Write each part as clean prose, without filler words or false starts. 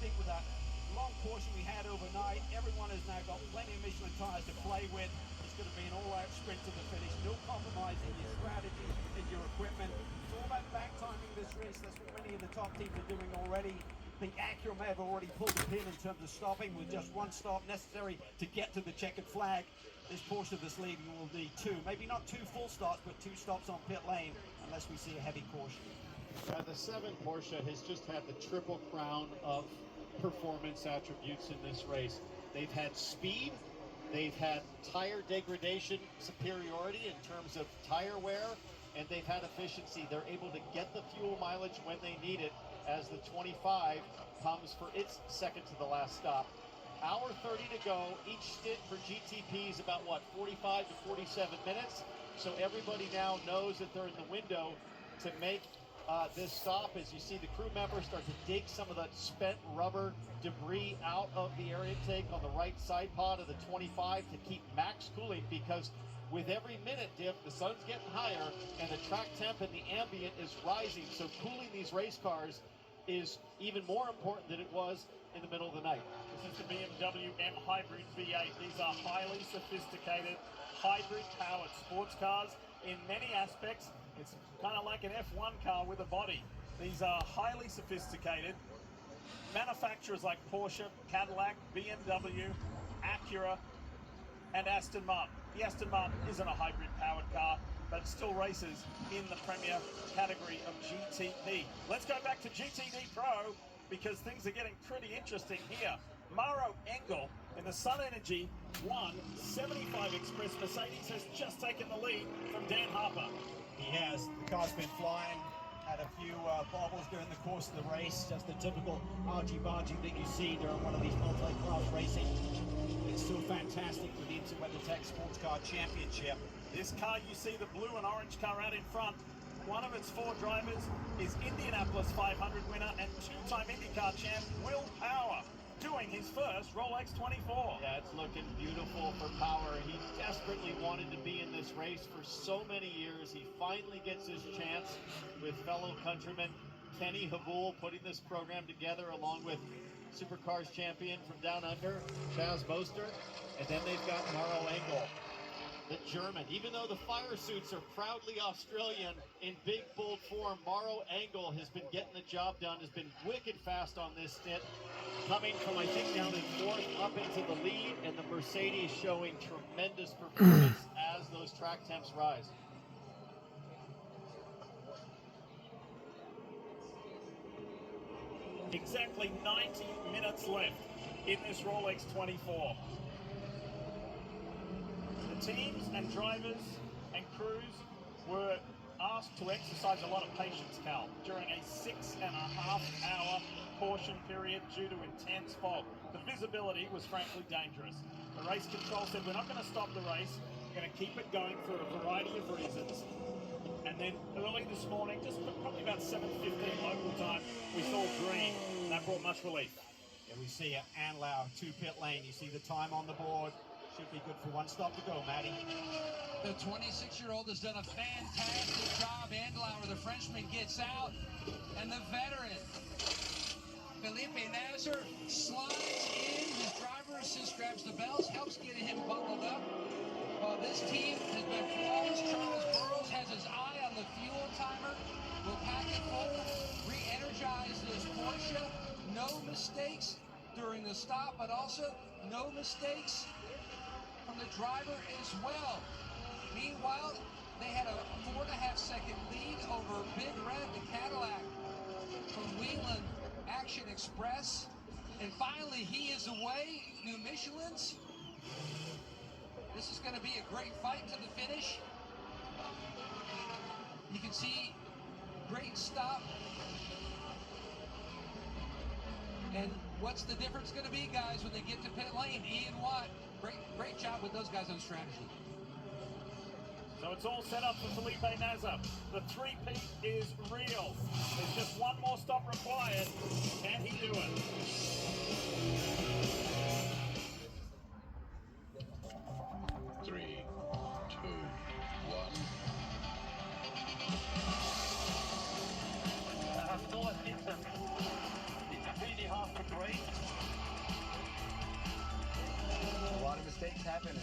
think with that long caution we had overnight, everyone has now got plenty of Michelin tires to play with. It's going to be an all-out sprint to the finish. No compromising your strategy and your equipment. It's all about back timing this race. That's what many of the top teams are doing already. I think Acura may have already pulled the pin in terms of stopping with just one stop necessary to get to the checkered flag. This portion of this league will need two, maybe not two full stops, but two stops on pit lane, unless we see a heavy caution. The 7 Porsche has just had the triple crown of performance attributes in this race. They've had speed, they've had tire degradation superiority in terms of tire wear, and they've had efficiency. They're able to get the fuel mileage when they need it as the 25 comes for its second to the last stop. Hour 30 to go. Each stint for GTP is about, 45 to 47 minutes. So everybody now knows that they're in the window to make this stop. As you see the crew members start to dig some of that spent rubber debris out of the air intake on the right side pod of the 25 to keep max cooling, because with every minute, Diff, the sun's getting higher and the track temp and the ambient is rising. So cooling these race cars is even more important than it was in the middle of the night. This is the BMW M Hybrid V8. These are highly sophisticated, hybrid-powered sports cars. In many aspects, it's kind of like an F1 car with a body. These are highly sophisticated. Manufacturers like Porsche, Cadillac, BMW, Acura, and Aston Martin. The Aston Martin isn't a hybrid-powered car, but it still races in the premier category of GTP. Let's go back to GTD Pro, because things are getting pretty interesting here. Mauro Engel in the Sun Energy 175 Express Mercedes has just taken the lead from Dan Harper. He has. The car's been flying, had a few bobbles during the course of the race, just the typical argy-bargy that you see during one of these multi-class racing. It's still fantastic with the WeatherTech Sports Car Championship. This car, you see the blue and orange car out in front. One of its 4 drivers is Indianapolis 500 winner and 2-time IndyCar champ Will Power, doing his first Rolex 24. Yeah, it's looking beautiful for Power. He desperately wanted to be in this race for so many years. He finally gets his chance with fellow countryman Kenny Habul putting this program together, along with Supercars champion from down under, Chaz Boster. And then they've got Mauro Engel, the German. Even though the fire suits are proudly Australian in big, bold form, Mauro Engel has been getting the job done, has been wicked fast on this stint, coming from, I think, down in 4th up into the lead, and the Mercedes showing tremendous performance as those track temps rise. Exactly 90 minutes left in this Rolex 24. The teams and drivers and crews were asked to exercise a lot of patience, Cal, during a 6.5-hour caution period due to intense fog. The visibility was frankly dangerous. The race control said, we're not going to stop the race, we're going to keep it going for a variety of reasons. And then early this morning, just probably about 7:15 local time, we saw green. That brought much relief. Yeah, we see Anlau to pit lane. You see the time on the board. Should be good for one stop to go, Matty. The 26-year-old has done a fantastic job. Andlauer, the Frenchman, gets out. And the veteran, Felipe Nasser, slides in. His driver assist grabs the bells, helps get him buckled up. While this team has been flawless, Charles Burrows has his eye on the fuel timer. Will pack it full, re-energize this Porsche. No mistakes during the stop, but also no mistakes from the driver as well. Meanwhile, they had a 4.5-second lead over Big Red, the Cadillac from Wheeland Action Express. And finally, he is away. New Michelin's. This is going to be a great fight to the finish. You can see great stop. And what's the difference going to be, guys, when they get to pit lane? Ian Watt, great job with those guys on strategy. So it's all set up for Felipe Nasser. The three-peat is real. There's just one more stop required. Can he do it? It's really hard to break. happening.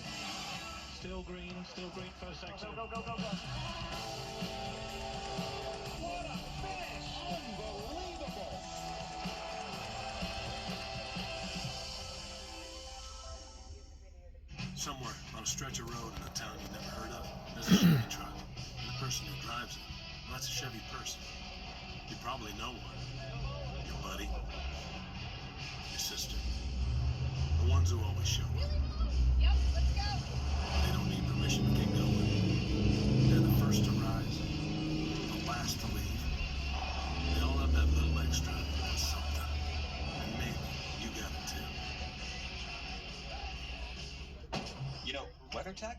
Still green first section. Go, go, go, go, go. What a finish! Unbelievable. Somewhere on a stretch of road in a town you never heard of, there's a Chevy truck. And the person who drives it, well, that's a Chevy person. You probably know one. Your buddy. Your sister. The ones who always show up. Yep, let's go. They don't need permission to get going. They're the first to rise, the last to leave. They all have that little extra, something. And maybe you got it too. You know, WeatherTech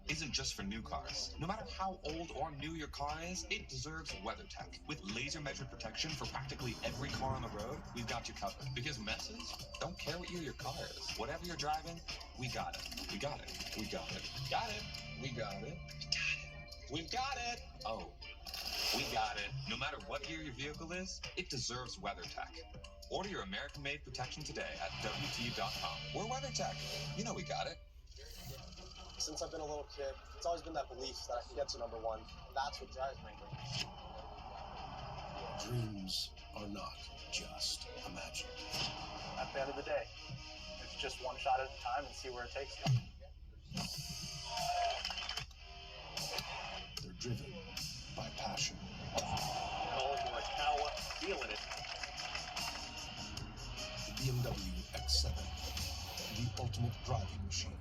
isn't just for new cars. No matter how old or new your car is, it deserves WeatherTech. With laser measured protection for practically every car on the road, we've got you covered. Because messes don't care what year your car is. Whatever you're driving, we got it. We got it. We got it. Got it. We got it. We've got it. Oh, we got it. No matter what year your vehicle is, it deserves WeatherTech. Order your American-made protection today at WT.com. We're WeatherTech. You know we got it. Since I've been a little kid, it's always been that belief that I can get to number one. That's what drives me. Dreams are not just imagined. At the end of the day, it's just one shot at a time and see where it takes you. They're driven by passion. Calling Morikawa, feeling it. The BMW X7, the ultimate driving machine.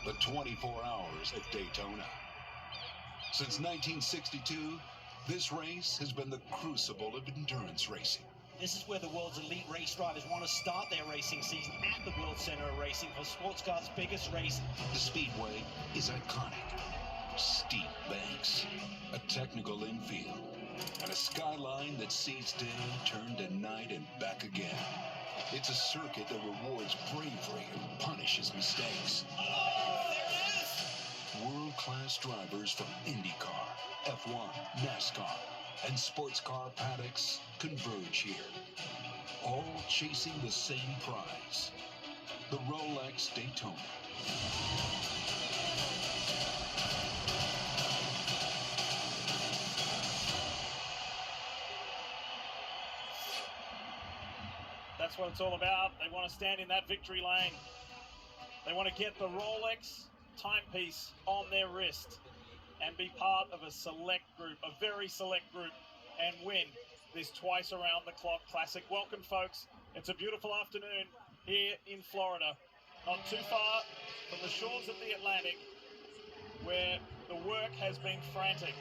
The 24 hours at Daytona. Since 1962, this race has been the crucible of endurance racing. This is where the world's elite race drivers want to start their racing season, at the World Center of Racing for sports cars' biggest race. The Speedway is iconic. Steep banks, a technical infield, and a skyline that sees day, turn to night, and back again. It's a circuit that rewards bravery and punishes mistakes. World-class drivers from IndyCar, F1, NASCAR, and sports car paddocks converge here, all chasing the same prize, the Rolex Daytona. That's what it's all about. They want to stand in that victory lane. They want to get the Rolex timepiece on their wrist and be part of a select group, a very select group, and win this twice around the clock classic. Welcome, folks. It's a beautiful afternoon here in Florida, not too far from the shores of the Atlantic, where the work has been frantic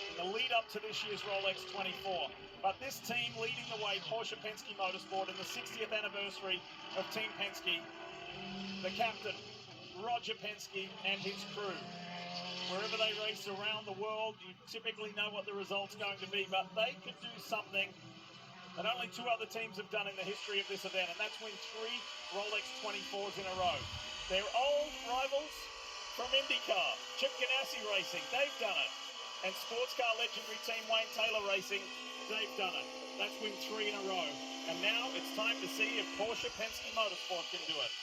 in the lead up to this year's Rolex 24. But this team leading the way, Porsche Penske Motorsport, in the 60th anniversary of Team Penske, the captain, Roger Penske, and his crew. Wherever they race around the world, you typically know what the result's going to be, but they could do something that only two other teams have done in the history of this event, and that's win 3 Rolex 24s in a row. They're old rivals from IndyCar, Chip Ganassi Racing, they've done it. And sports car legendary team Wayne Taylor Racing, they've done it. That's win 3 in a row. And now it's time to see if Porsche Penske Motorsport can do it.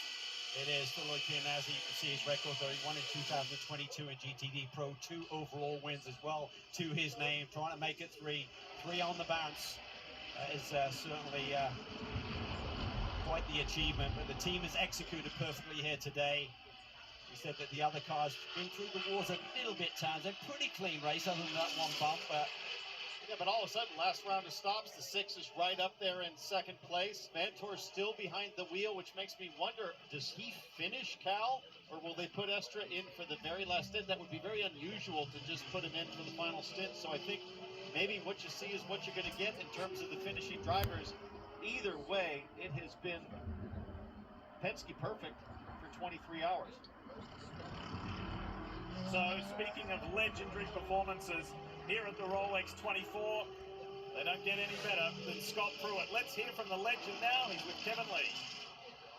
It is for Lloyd Ganassi. You can see his record though. He won in 2022 in GTD Pro, 2 overall wins as well to his name. Trying to make it 3 on the bounce is certainly quite the achievement. But the team has executed perfectly here today. He said that the other cars been through the wars a little bit times. A pretty clean race other than that one bump, but yeah, but all of a sudden, last round of stops, the 6 is right up there in second place. Vantor's still behind the wheel, which makes me wonder, does he finish, Cal? Or will they put Estra in for the very last stint? That would be very unusual to just put him in for the final stint. So I think maybe what you see is what you're going to get in terms of the finishing drivers. Either way, it has been Penske perfect for 23 hours. So speaking of legendary performances here at the Rolex 24, they don't get any better than Scott Pruitt. Let's hear from the legend now. He's with Kevin Lee.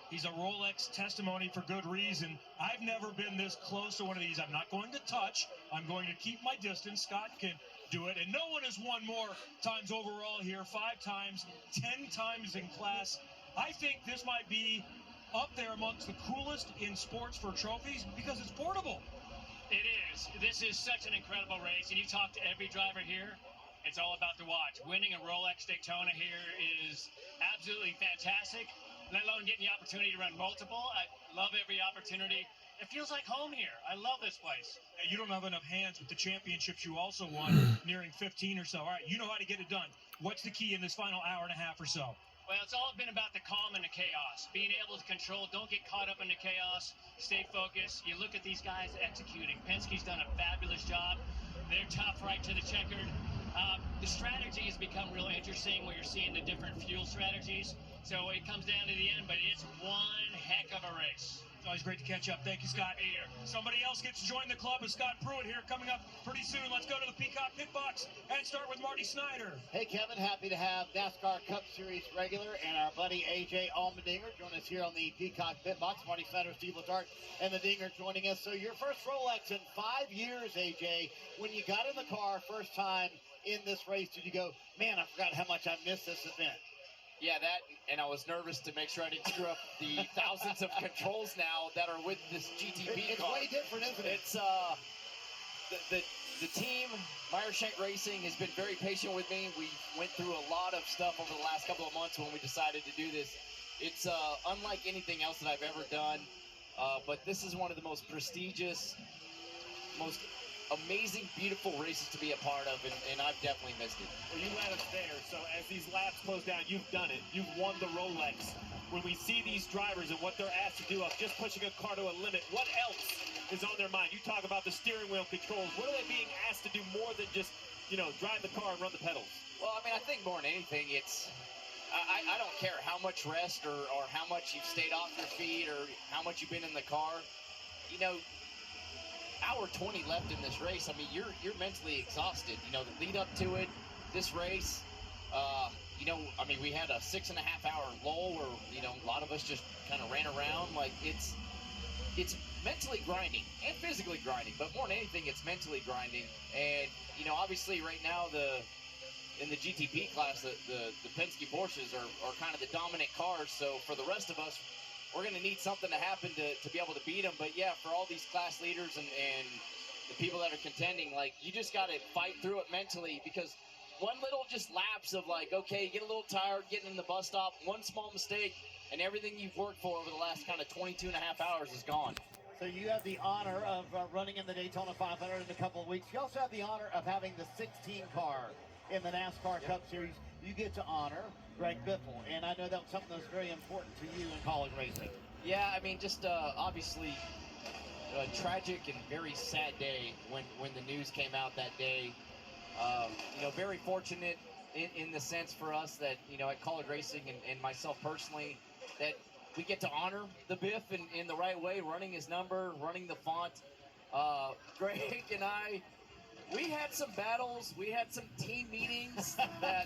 He's a Rolex testimony for good reason. I've never been this close to one of these. I'm not going to touch. I'm going to keep my distance. Scott can do it. And no one has won more times overall here. 5 times, 10 times in class. I think this might be up there amongst the coolest in sports for trophies because it's portable. It is. This is such an incredible race, and you talk to every driver here, it's all about the watch. Winning a Rolex Daytona here is absolutely fantastic, let alone getting the opportunity to run multiple. I love every opportunity. It feels like home here. I love this place. And you don't have enough hands with the championships you also won, nearing 15 or so. All right, you know how to get it done. What's the key in this final hour and a half or so? Well, it's all been about the calm and the chaos. Being able to control, don't get caught up in the chaos, stay focused. You look at these guys executing. Penske's done a fabulous job. They're tough right to the checkered. The strategy has become real interesting where you're seeing the different fuel strategies. So it comes down to the end, but it's one heck of a race. It's always great to catch up. Thank you, Scott. Here. Somebody else gets to join the club with Scott Pruitt here coming up pretty soon. Let's go to the Peacock Pit Box and start with Marty Snyder. Hey, Kevin, happy to have NASCAR Cup Series regular and our buddy AJ Allmendinger join us here on the Peacock Pit Box. Marty Snyder, Steve Letarte, and the Dinger joining us. So your first Rolex in 5 years, AJ. When you got in the car first time in this race, did you go, man, I forgot how much I missed this event? Yeah, that, and I was nervous to make sure I didn't screw up the thousands of controls now that are with this GTP car. It's way different, isn't it? It's, the team, Meyer Shank Racing, has been very patient with me. We went through a lot of stuff over the last couple of months when we decided to do this. It's unlike anything else that I've ever done, but this is one of the most prestigious, most amazing, beautiful races to be a part of, and I've definitely missed it. Well, you let us there, so as these laps close down, you've done it. You've won the Rolex. When we see these drivers and what they're asked to do of just pushing a car to a limit, what else is on their mind? You talk about the steering wheel controls. What are they being asked to do more than just, drive the car and run the pedals? Well, I mean, I think more than anything, it's I don't care how much rest or how much you've stayed off your feet or how much you've been in the car. Hour 20 left in this race. I mean, you're mentally exhausted. The lead up to it, this race, we had a 6.5 hour lull where, a lot of us just kind of ran around. Like, it's mentally grinding and physically grinding, but more than anything, it's mentally grinding. And, obviously right now, in the GTP class, the Penske Porsches are kind of the dominant cars. So for the rest of us, we're going to need something to happen to be able to beat them. But, yeah, for all these class leaders and the people that are contending, like, you just got to fight through it mentally, because one little just lapse of, like, okay, you get a little tired getting in the bus stop, one small mistake, and everything you've worked for over the last kind of 22 and a half hours is gone. So you have the honor of running in the Daytona 500 in a couple of weeks. You also have the honor of having the 16 car in the NASCAR Cup Series. You get to honor Greg Biffle, and I know that was something that was very important to you in college racing. Yeah, I mean, just obviously a tragic and very sad day when the news came out that day. Very fortunate in the sense for us that, at college racing and myself personally, that we get to honor the Biff in the right way, running his number, running the font. Greg and I, we had some battles. We had some team meetings that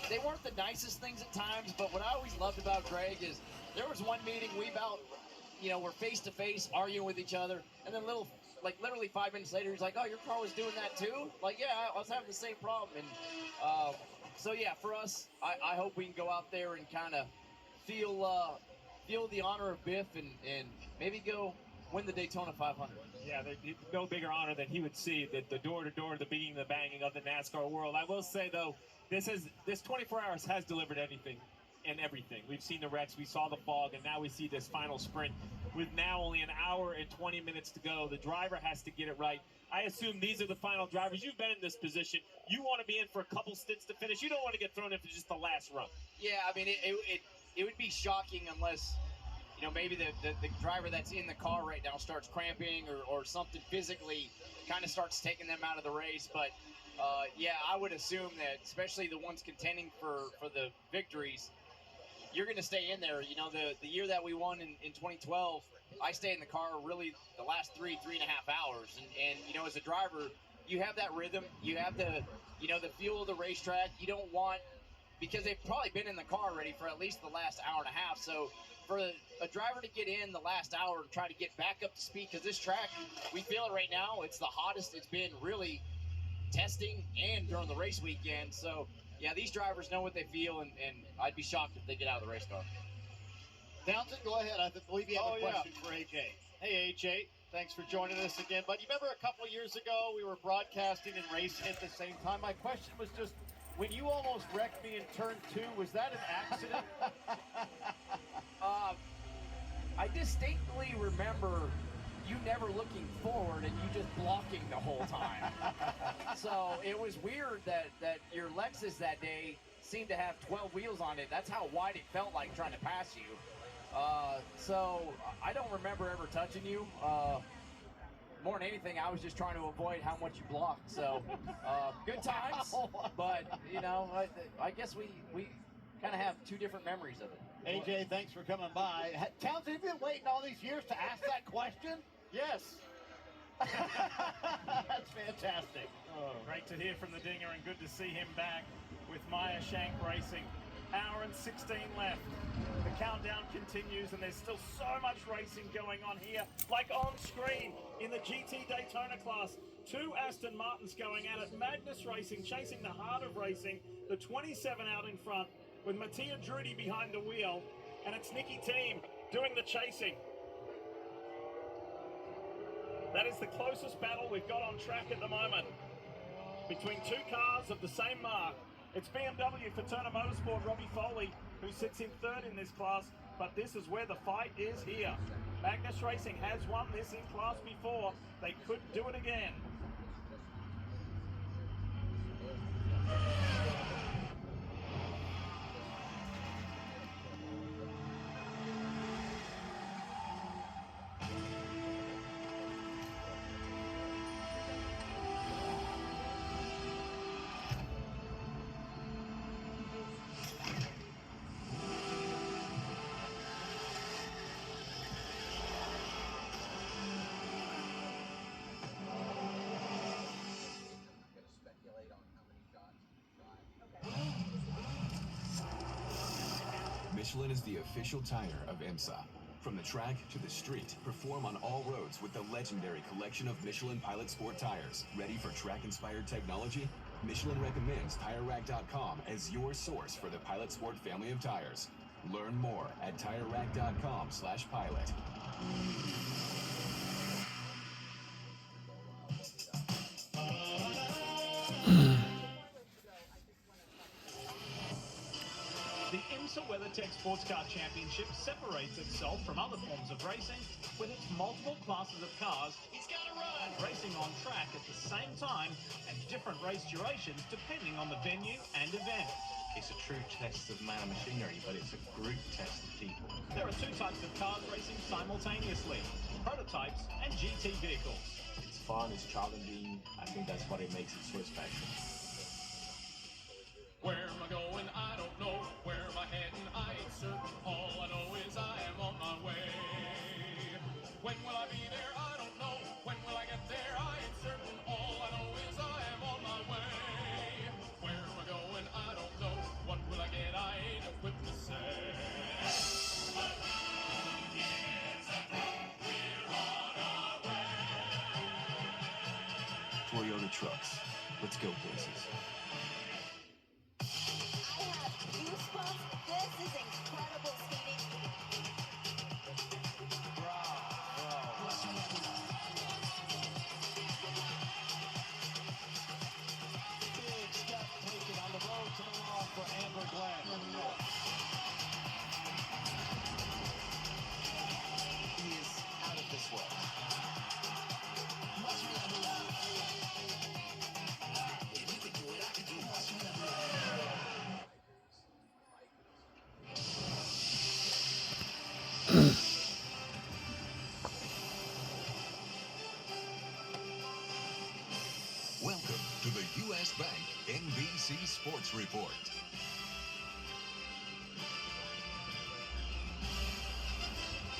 they weren't the nicest things at times, but what I always loved about Greg is there was one meeting we're face to face arguing with each other, and then literally 5 minutes later, he's like, "Oh, your car was doing that too?" Like, yeah, I was having the same problem. And so yeah, for us, I hope we can go out there and kind of feel the honor of Biff and maybe go win the Daytona 500. Yeah, no bigger honor than he would see the door-to-door, the beating, the banging of the NASCAR world. I will say, though, this 24 hours has delivered anything and everything. We've seen the wrecks, we saw the fog, and now we see this final sprint with now only an hour and 20 minutes to go. The driver has to get it right. I assume these are the final drivers. You've been in this position. You want to be in for a couple stints to finish. You don't want to get thrown in for just the last run. Yeah, I mean, it would be shocking unless, maybe the driver that's in the car right now starts cramping or something physically kind of starts taking them out of the race. But, yeah, I would assume that especially the ones contending for the victories, you're going to stay in there. You know, the year that we won in 2012, I stayed in the car really the last 3.5 hours. And you know, as a driver, you have that rhythm. You have the feel of the racetrack. You don't want, because they've probably been in the car already for at least the last hour and a half. So for a driver to get in the last hour and try to get back up to speed, because this track, we feel it right now, it's the hottest it's been really testing and during the race weekend. So yeah, these drivers know what they feel, and I'd be shocked if they get out of the race car. Townsend, go ahead. I believe you have a question for AJ. Hey, AJ. Thanks for joining us again. But you remember a couple of years ago, we were broadcasting and racing at the same time. My question was just, when you almost wrecked me in turn 2, was that an accident? I distinctly remember you never looking forward and you just blocking the whole time. So it was weird that your Lexus that day seemed to have 12 wheels on it. That's how wide it felt like trying to pass you. So I don't remember ever touching you. More than anything, I was just trying to avoid how much you blocked. So good times, but you know, I guess we kind of have two different memories of it. AJ, thanks for coming by. Townsend, have you been waiting all these years to ask that question? Yes. That's fantastic. Great to hear from the Dinger, and good to see him back with Meyer Shank Racing. Hour and 16 left. The countdown continues, and there's still so much racing going on here. Like on screen in the GT Daytona class, 2 Aston Martins going at it. Magnus Racing chasing the heart of racing. The 27 out in front with Mattia Drudy behind the wheel, and it's Nicky Team doing the chasing. That is the closest battle we've got on track at the moment between 2 cars of the same mark. It's BMW for Turner Motorsport, Robbie Foley, who sits in 3rd in this class, but this is where the fight is here. Magnus Racing has won this in class before. They could do it again. Michelin is the official tire of IMSA. From the track to the street, perform on all roads with the legendary collection of Michelin Pilot Sport tires. Ready for track-inspired technology? Michelin recommends TireRack.com as your source for the Pilot Sport family of tires. Learn more at TireRack.com/pilot. The IMSA WeatherTech Sports Car Championship separates itself from other forms of racing with its multiple classes of cars. He's got to run! Racing on track at the same time and different race durations depending on the venue and event. It's a true test of man and machinery, but it's a group test of people. There are 2 types of cars racing simultaneously, prototypes and GT vehicles. It's fun, it's challenging. I think that's what it makes it so special. Where am I going? I don't know. Where am I heading? I ain't certain. All I know is I am on my way. When will I be there? I don't know. When will I get there? I ain't certain. All I know is I am on my way. Where am I going? I don't know. What will I get? I ain't equipped to say. Toyota Trucks. Let's go places. This is incredible skating. Big step taken on the road to the wall for Amber Glenn. He is out of this world. If you could do it, I could do it. Welcome to the U.S. Bank NBC Sports Report.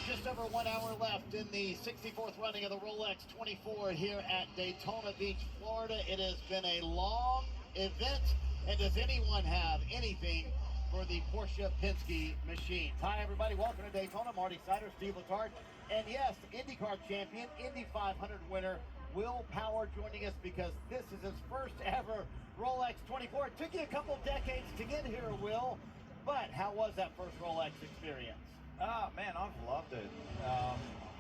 Just over 1 hour left in the 64th running of the Rolex 24 here at Daytona Beach, Florida. It has been a long event, and does anyone have anything for the Porsche Penske machines? Hi, everybody. Welcome to Daytona. Marty Sider, Steve Letarte, and yes, IndyCar champion, Indy 500 winner, Will Power joining us because this is his first ever Rolex 24. It took you a couple decades to get here, Will, but how was that first Rolex experience? Man, I've loved it.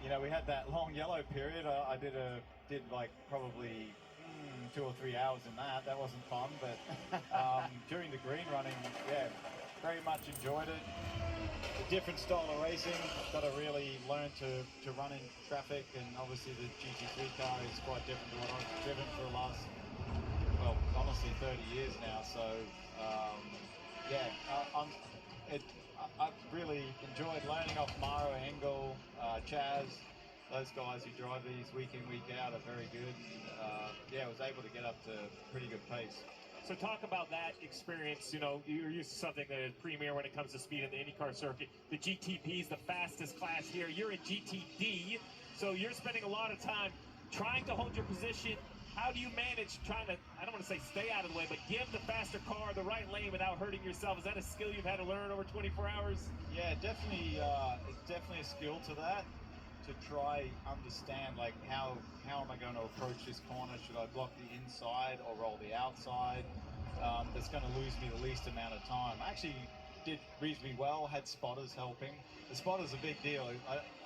You know, we had that long yellow period. I did like probably 2 or 3 hours in that. That wasn't fun, but during the green running, yeah, very much enjoyed it. A different style of racing. Got to really learn to run in traffic, and obviously the GT3 car is quite different to what I've driven for the last, well, honestly 30 years now. So yeah, I've really enjoyed learning off Maro, Engel, Chaz. Those guys who drive these week in, week out are very good. Yeah, I was able to get up to pretty good pace. So talk about that experience. You know, you're used to something that is premier when it comes to speed in the IndyCar circuit. The GTP is the fastest class here. You're in GTD, so you're spending a lot of time trying to hold your position. How do you manage trying to, I don't want to say stay out of the way, but give the faster car the right lane without hurting yourself? Is that a skill you've had to learn over 24 hours? Yeah, definitely. It's definitely a skill to that, to try understand like how am I going to approach this corner? Should I block the inside or roll the outside? That's going to lose me the least amount of time. I actually did reasonably well. Had spotters helping. The spotter's a big deal.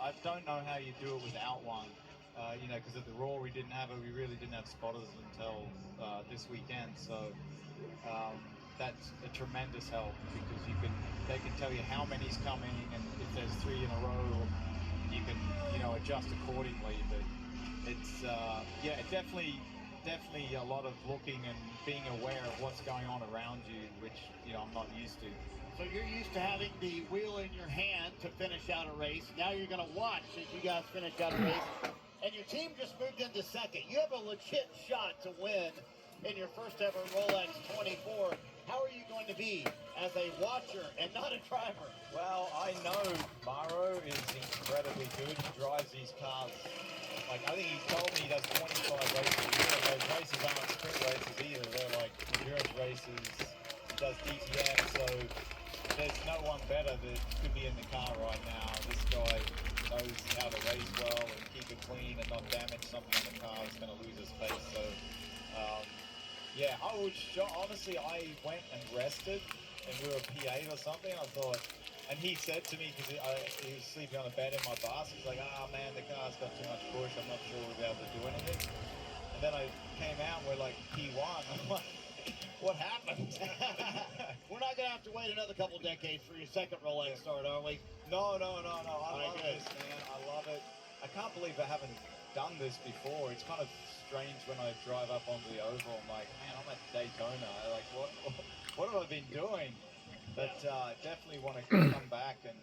I don't know how you do it without one. You know, because at the Raw we really didn't have spotters until this weekend. So that's a tremendous help because they can tell you how many's coming, and if there's 3 in a row, you can adjust accordingly. But it's yeah, definitely a lot of looking and being aware of what's going on around you, which I'm not used to. So you're used to having the wheel in your hand to finish out a race. Now you're going to watch as you guys finish out a race. And your team just moved into second. You have a legit shot to win in your first ever Rolex 24. How are you going to be as a watcher and not a driver? Well, I know Maro is incredibly good. He drives these cars. Like, I think he told me he does 25 races a year. Those races aren't sprint races either. They're like endurance races. He does DTM, so there's no one better that could be in the car right now. This guy knows how to race well and keep it clean and not damage something on the car that's going to lose its pace. So, yeah, honestly, I went and rested, and we were P8 or something. I thought, and he said to me, because he was sleeping on a bed in my bus, he's like, man, the car's got too much push. I'm not sure we'll be able to do anything. And then I came out and we're like P1. I'm like, what happened? We're not going to have to wait another couple decades for your second Rolex start, are we? No. I love this, man. I love it. I can't believe I haven't done this before. It's kind of strange when I drive up onto the oval. I'm like, man, I'm at Daytona. Like, what have I been doing? But definitely want to come back and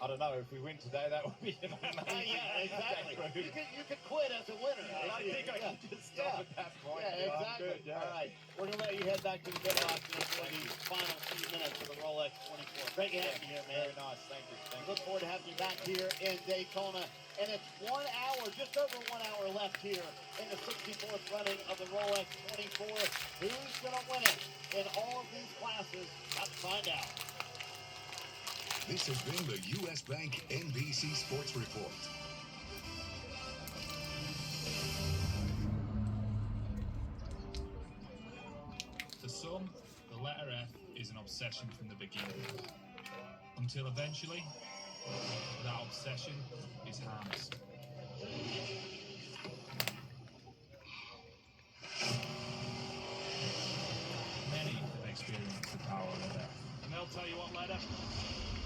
I don't know, if we win today, that would be an amazing. Yeah, exactly. You could quit as a winner. I think I can just stop at that point. Yeah, exactly. Good, All right, we're gonna let you head back to the pit box and enjoy the final few minutes of the Rolex 24. Great to have you here, man. Very nice. Thank you. Look forward to having you back here in Daytona. And it's 1 hour, just over 1 hour left here in the 64th running of the Rolex 24. Who's gonna win it in all of these classes? About to find out. This has been the U.S. Bank NBC Sports Report. For some, the letter F is an obsession from the beginning. Until eventually, that obsession is harness. Many have experienced the power of F. And they'll tell you what letter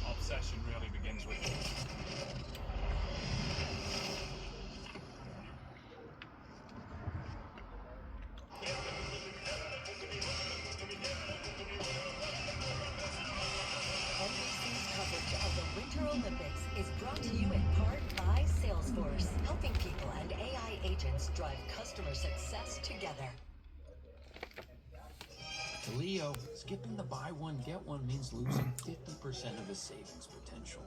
obsession really begins with. NBC's coverage of the Winter Olympics is brought to you in part by Salesforce, helping people and AI agents drive customer success together. To Leo, skipping the buy one, get one means losing 50% of his savings potential.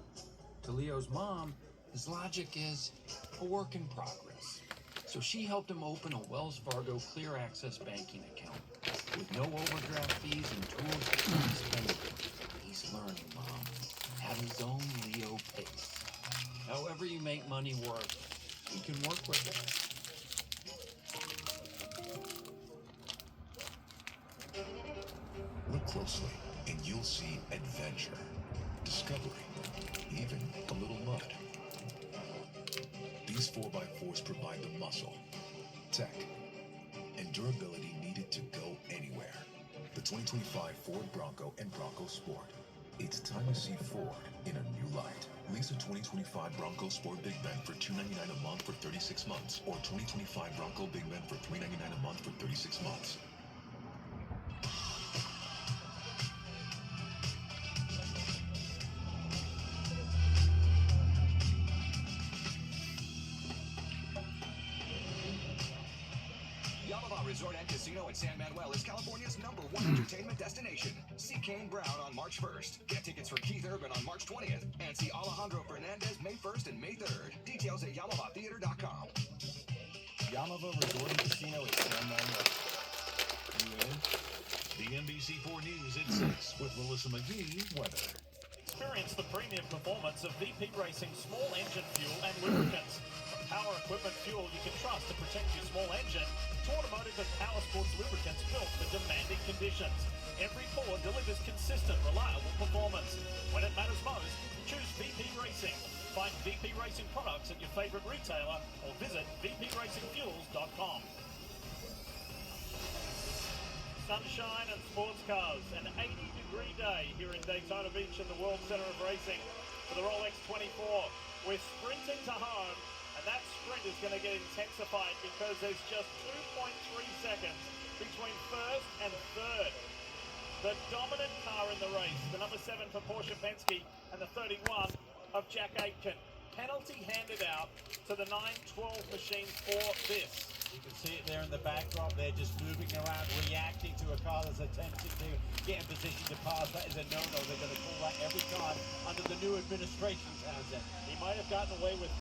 To to Leo's mom, his logic is a work in progress. So she helped him open a Wells Fargo Clear Access banking account with no overdraft fees and tools to earn spending. He's learning, Mom, at his own Leo pace. However you make money work, we can work with it. Look closely, and you'll see adventure, discovery, even a little mud. These 4x4s provide the muscle, tech, and durability needed to go anywhere. The 2025 Ford Bronco and Bronco Sport. It's time to see Ford in a new light. Lease a 2025 Bronco Sport Big Ben for $299 a month for 36 months, or 2025 Bronco Big Ben for $399 a month for 36 months. Resort and Casino in San Manuel is California's #1 entertainment destination. See Kane Brown on March 1st. Get tickets for Keith Urban on March 20th. And see Alejandro Fernandez May 1st and May 3rd. Details at YamavaTheater.com. Yamava Resort and Casino in San Manuel. You in? The NBC4 News at 6 with Melissa McGee, weather. Experience the premium performance of VP Racing small engine fuel and lubricants. From power equipment fuel you can trust to protect your small engine, to automotive and power sports lubricants built for demanding conditions. Every pour delivers consistent, reliable performance. When it matters most, choose VP Racing. Find VP Racing products at your favorite retailer or visit vpracingfuels.com. Sunshine and sports cars, an 80-degree day here in Daytona Beach in the World Center of Racing for the Rolex 24. We're sprinting to home, and that sprint is going to get intensified because there's just 2.3 seconds between first and third. The dominant car in the race, the number 7 for Porsche Penske and the 31 of Jack Aitken. Penalty handed out to the 912 machine for this. You can see it there in the backdrop. They're just moving around, reacting to a car that's attempting to get in position to pass. That is a no-no. They're going to call that every time under the new administration, Townsend. He might have gotten away with